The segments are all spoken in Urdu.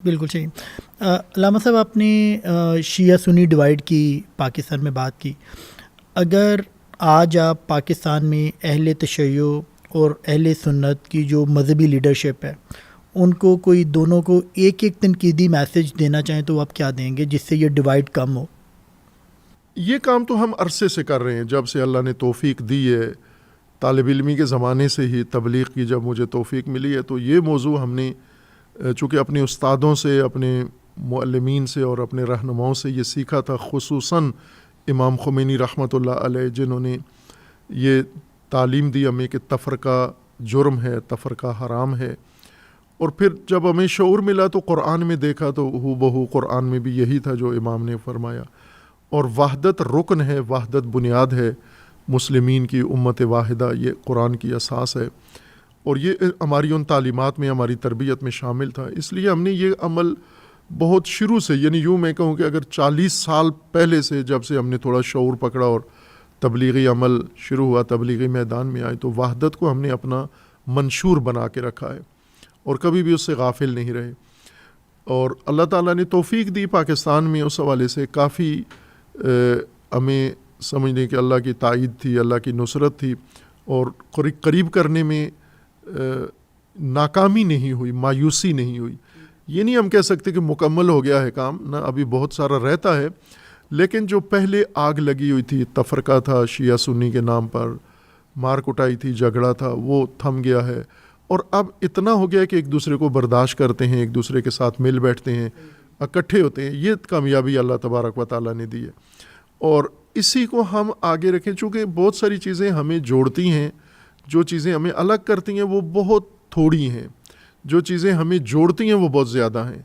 بالکل صحیح۔ علامہ صاحب، آپ نے شیعہ سنی ڈیوائڈ کی پاکستان میں بات کی۔ اگر آج آپ پاکستان میں اہل تشیع اور اہل سنت کی جو مذہبی لیڈرشپ ہے ان کو کوئی دونوں کو ایک ایک تنقیدی میسج دینا چاہیں تو آپ کیا دیں گے جس سے یہ ڈیوائڈ کم ہو؟ یہ کام تو ہم عرصے سے کر رہے ہیں، جب سے اللہ نے توفیق دی ہے۔ طالب علمی کے زمانے سے ہی تبلیغ کی جب مجھے توفیق ملی ہے تو یہ موضوع ہم نے چونکہ اپنے استادوں سے، اپنے معلمین سے اور اپنے رہنماؤں سے یہ سیکھا تھا، خصوصاً امام خمینی رحمۃ اللہ علیہ، جنہوں نے یہ تعلیم دی ہمیں کہ تفرقہ جرم ہے، تفرقہ حرام ہے۔ اور پھر جب ہمیں شعور ملا تو قرآن میں دیکھا تو ہو بہو قرآن میں بھی یہی تھا جو امام نے فرمایا۔ اور وحدت رکن ہے، وحدت بنیاد ہے مسلمین کی، امت واحدہ یہ قرآن کی اساس ہے، اور یہ ہماری ان تعلیمات میں، ہماری تربیت میں شامل تھا۔ اس لیے ہم نے یہ عمل بہت شروع سے، یعنی یوں میں کہوں کہ اگر 40 سال پہلے سے جب سے ہم نے تھوڑا شعور پکڑا اور تبلیغی عمل شروع ہوا، تبلیغی میدان میں آئے، تو وحدت کو ہم نے اپنا منشور بنا کے رکھا ہے اور کبھی بھی اس سے غافل نہیں رہے۔ اور اللہ تعالیٰ نے توفیق دی پاکستان میں اس حوالے سے، کافی ہمیں سمجھنے کہ اللہ کی تائید تھی، اللہ کی نصرت تھی، اور قریب کرنے میں ناکامی نہیں ہوئی، مایوسی نہیں ہوئی۔ یہ نہیں ہم کہہ سکتے کہ مکمل ہو گیا ہے کام، نہ، ابھی بہت سارا رہتا ہے، لیکن جو پہلے آگ لگی ہوئی تھی، تفرقہ تھا شیعہ سنی کے نام پر، مار کٹائی تھی، جھگڑا تھا، وہ تھم گیا ہے۔ اور اب اتنا ہو گیا کہ ایک دوسرے کو برداشت کرتے ہیں، ایک دوسرے کے ساتھ مل بیٹھتے ہیں، اکٹھے ہوتے ہیں۔ یہ کامیابی اللہ تبارک و تعالیٰ نے دی ہے، اور اسی کو ہم آگے رکھیں، چونکہ بہت ساری چیزیں ہمیں جوڑتی ہیں، جو چیزیں ہمیں الگ کرتی ہیں وہ بہت تھوڑی ہیں، جو چیزیں ہمیں جوڑتی ہیں وہ بہت زیادہ ہیں۔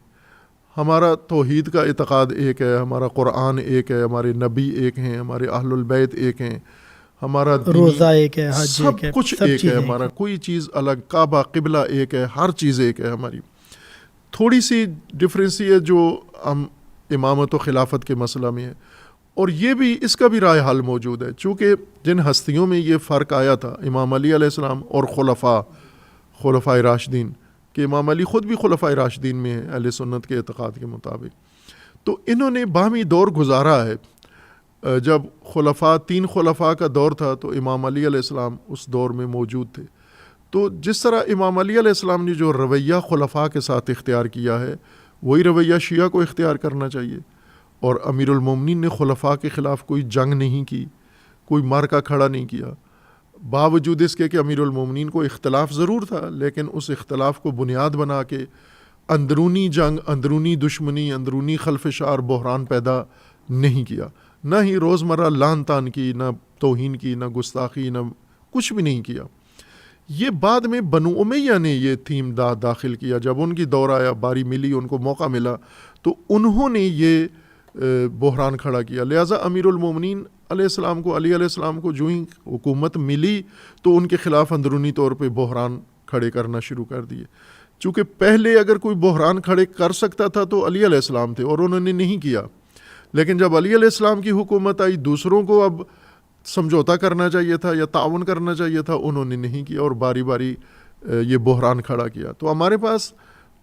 ہمارا توحید کا اعتقاد ایک ہے، ہمارا قرآن ایک ہے، ہمارے نبی ایک ہیں، ہمارے اہل البیت ایک ہیں، ہمارا روزہ ایک ہے، حج سب ایک ہے، کچھ سب ایک ہے، چیزیں ہمارا کوئی چیز الگ، کعبہ قبلہ ایک ہے، ہر چیز ایک ہے ہماری۔ تھوڑی سی ڈفرینس یہ ہے جو ہم امامت و خلافت کے مسئلہ میں ہے، اور یہ بھی، اس کا بھی رائے حل موجود ہے، چونکہ جن ہستیوں میں یہ فرق آیا تھا، امام علی علیہ السلام اور خلفائے راشدین، کہ امام علی خود بھی خلفائے راشدین میں ہیں اہل سنت کے اعتقاد کے مطابق، تو انہوں نے باہمی دور گزارا ہے۔ جب تین خلفاء کا دور تھا تو امام علی علیہ السلام اس دور میں موجود تھے، تو جس طرح امام علی علیہ السلام نے جو رویہ خلفاء کے ساتھ اختیار کیا ہے، وہی رویہ شیعہ کو اختیار کرنا چاہیے۔ اور امیر المومنین نے خلفاء کے خلاف کوئی جنگ نہیں کی، کوئی مارکا کھڑا نہیں کیا، باوجود اس کے کہ امیر المومنین کو اختلاف ضرور تھا، لیکن اس اختلاف کو بنیاد بنا کے اندرونی جنگ، اندرونی دشمنی، اندرونی خلفشار، بحران پیدا نہیں کیا، نہ ہی روزمرہ لعن طعن کی، نہ توہین کی، نہ گستاخی، نہ کچھ بھی نہیں کیا۔ یہ بعد میں بنو امیہ نے یہ تھیم داخل کیا، جب ان کی دور آیا، باری ملی، ان کو موقع ملا، تو انہوں نے یہ بحران کھڑا کیا۔ لہٰذا امیر المومنین علیہ السلام کو، علی علیہ السلام کو جو ہی حکومت ملی تو ان کے خلاف اندرونی طور پہ بحران کھڑے کرنا شروع کر دیے۔ چونکہ پہلے اگر کوئی بحران کھڑے کر سکتا تھا تو علی علیہ السلام تھے، اور انہوں نے نہیں کیا، لیکن جب علی علیہ السلام کی حکومت آئی، دوسروں کو اب سمجھوتا کرنا چاہیے تھا یا تعاون کرنا چاہیے تھا، انہوں نے نہیں کیا، اور باری باری یہ بحران کھڑا کیا۔ تو ہمارے پاس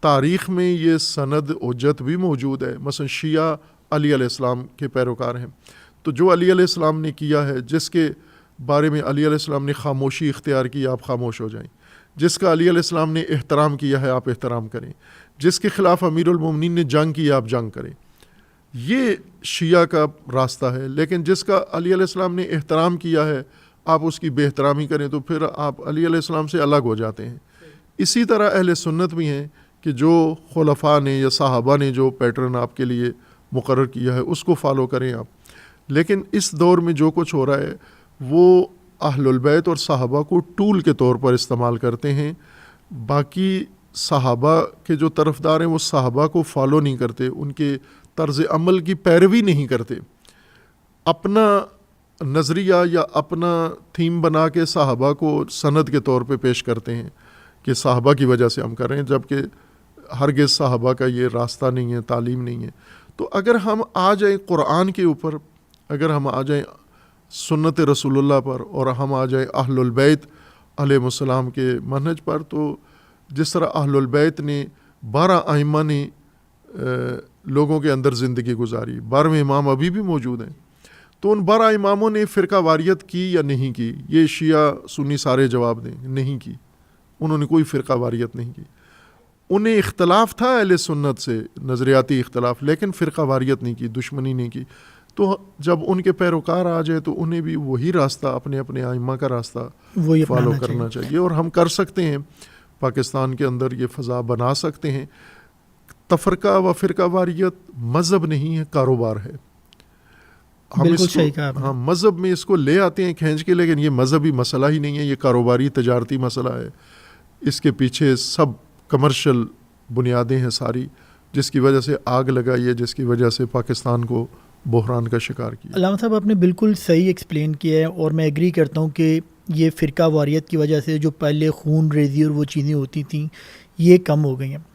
تاریخ میں یہ سند حجت بھی موجود ہے، مثلا شیعہ علی علیہ السلام کے پیروکار ہیں، تو جو علی علیہ السلام نے کیا ہے، جس کے بارے میں علی علیہ السلام نے خاموشی اختیار کی، آپ خاموش ہو جائیں، جس کا علی علیہ السلام نے احترام کیا ہے آپ احترام کریں، جس کے خلاف امیر المومنین نے جنگ کی آپ جنگ کریں، یہ شیعہ کا راستہ ہے۔ لیکن جس کا علی علیہ السلام نے احترام کیا ہے آپ اس کی بے احترامی کریں تو پھر آپ علی علیہ السلام سے الگ ہو جاتے ہیں۔ اسی طرح اہل سنت بھی ہیں کہ جو خلفاء نے یا صحابہ نے جو پیٹرن آپ کے لیے مقرر کیا ہے اس کو فالو کریں آپ۔ لیکن اس دور میں جو کچھ ہو رہا ہے وہ اہل البیت اور صحابہ کو ٹول کے طور پر استعمال کرتے ہیں، باقی صحابہ کے جو طرفدار ہیں وہ صحابہ کو فالو نہیں کرتے، ان کے طرز عمل کی پیروی نہیں کرتے، اپنا نظریہ یا اپنا تھیم بنا کے صحابہ کو سند کے طور پہ پیش کرتے ہیں کہ صحابہ کی وجہ سے ہم کر رہے ہیں، جبکہ ہرگز صحابہ کا یہ راستہ نہیں ہے، تعلیم نہیں ہے۔ تو اگر ہم آ جائیں قرآن کے اوپر، اگر ہم آ جائیں سنت رسول اللہ پر، اور ہم آ جائیں اہل البیت علیہ السلام کے منہج پر، تو جس طرح اہل البیت نے 12 ائمہ نے لوگوں کے اندر زندگی گزاری. 12ویں امام ابھی بھی موجود ہیں. تو ان 12 اماموں نے فرقہ واریت کی یا نہیں کی؟ یہ شیعہ سنی سارے جواب دیں, نہیں کی. انہوں نے کوئی فرقہ واریت نہیں کی. انہیں اختلاف تھا اہل سنت سے, نظریاتی اختلاف, لیکن فرقہ واریت نہیں کی, دشمنی نہیں کی. تو جب ان کے پیروکار آ جائے تو انہیں بھی وہی راستہ, اپنے اپنے ائمہ کا راستہ فالو کرنا چاہیے. اور ہم کر سکتے ہیں, پاکستان کے اندر یہ فضا بنا سکتے ہیں. تفرقہ و فرقہ واریت مذہب نہیں ہے, کاروبار ہے. ہم اس کو ہم مذہب میں اس کو لے آتے ہیں کھینچ کے, لیکن یہ مذہبی مسئلہ ہی نہیں ہے, یہ کاروباری تجارتی مسئلہ ہے. اس کے پیچھے سب کمرشل بنیادیں ہیں ساری, جس کی وجہ سے آگ لگائی ہے, جس کی وجہ سے پاکستان کو بحران کا شکار کیا. علامہ صاحب آپ نے بالکل صحیح ایکسپلین کیا ہے, اور میں ایگری کرتا ہوں کہ یہ فرقہ واریت کی وجہ سے جو پہلے خون ریزی اور وہ چیزیں ہوتی تھیں یہ کم ہو گئی ہیں.